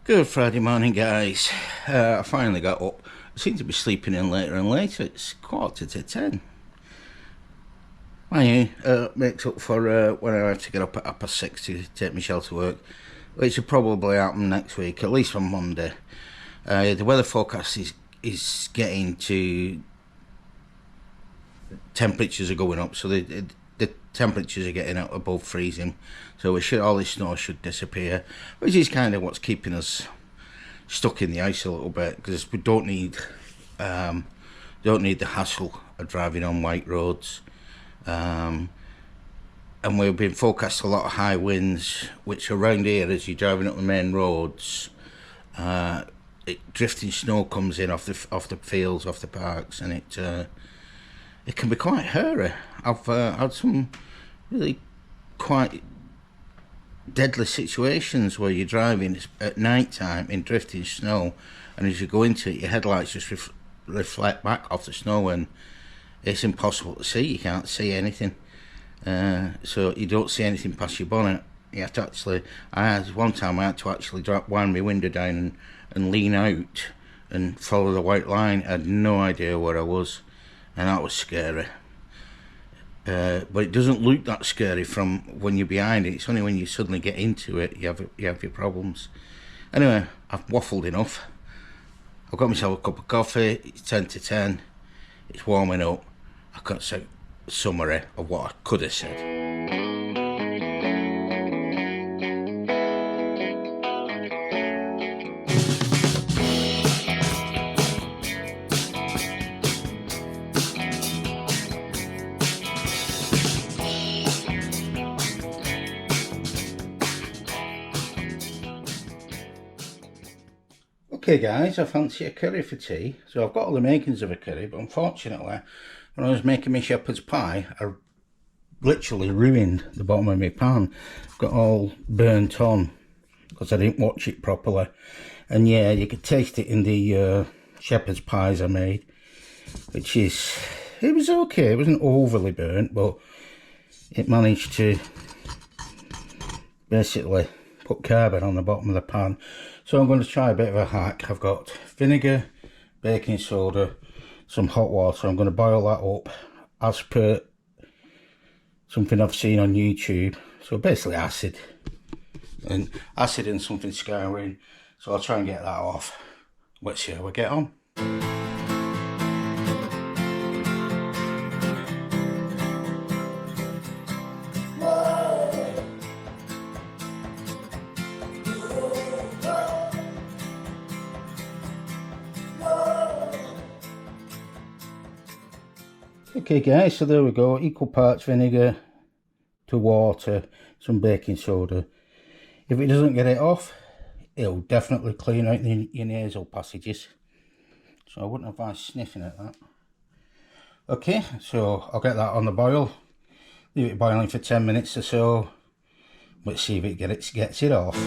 Good Friday morning, guys. I finally got up. I seem to be sleeping in later and later. It's 9:45. Makes up for when I have to get up at 6:30 to take my Chelle to work, which will probably happen next week, at least on Monday. The weather forecast is getting to temperatures are going up, so the temperatures are getting up above freezing. So all this snow should disappear, which is kind of what's keeping us stuck in the ice a little bit, because we don't need the hassle of driving on white roads. And we've been forecast a lot of high winds, which around here, as you're driving up the main roads, drifting snow comes in off the fields, off the parks, and it can be quite hairy. I've had some really quite deadly situations where you're driving at night time in drifting snow, and as you go into it, your headlights just reflect back off the snow, and it's impossible to see. You can't see anything, so you don't see anything past your bonnet. You have to actually. One time I had to actually wind my window down and lean out and follow the white line. I had no idea where I was, and that was scary. But it doesn't look that scary from when you're behind it. It's only when you suddenly get into it you have your problems. Anyway, I've waffled enough. I've got myself a cup of coffee. It's 10 to 10. It's warming up. I've got a summary of what I could have said. Okay guys, I fancy a curry for tea. So I've got all the makings of a curry, but unfortunately when I was making my shepherd's pie, I literally ruined the bottom of my pan. Got all burnt on because I didn't watch it properly. And yeah, you could taste it in the shepherd's pies I made, it was okay. It wasn't overly burnt, but it managed to basically put carbon on the bottom of the pan. So I'm going to try a bit of a hack. I've got vinegar, baking soda, some hot water. I'm going to boil that up as per something I've seen on YouTube. So basically acid and something scouring. So I'll try and get that off. Let's see how we get on. Okay guys, so there we go, equal parts vinegar to water, some baking soda. If it doesn't get it off, it'll definitely clean out your nasal passages. So I wouldn't advise sniffing at that. Okay, so I'll get that on the boil, leave it boiling for 10 minutes or so. Let's see if it gets it off.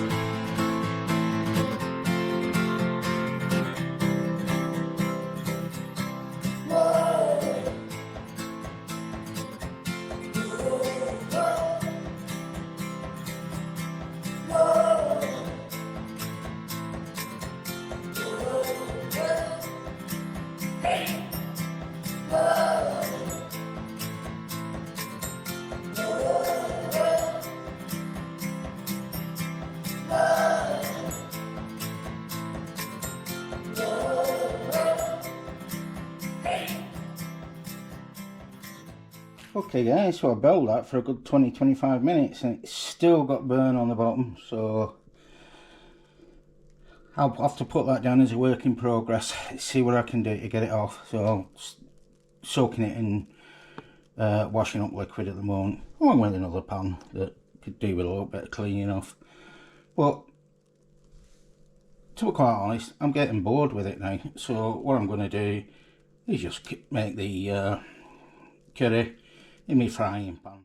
Okay guys, so I boiled that for a good 20-25 minutes and it's still got burn on the bottom, so I'll have to put that down as a work in progress, see what I can do to get it off. So I'm soaking it in washing up liquid at the moment, along with another pan that could do with a little bit of cleaning off. But to be quite honest, I'm getting bored with it now, so what I'm going to do is just make the curry in my frying pan.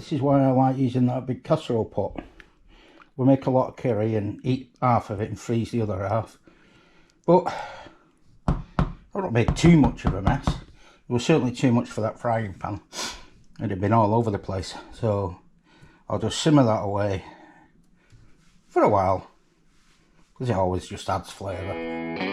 This is why I like using that big casserole pot. We make a lot of curry and eat half of it and freeze the other half. But I don't make too much of a mess. It was certainly too much for that frying pan. It had been all over the place. So I'll just simmer that away for a while, because it always just adds flavour.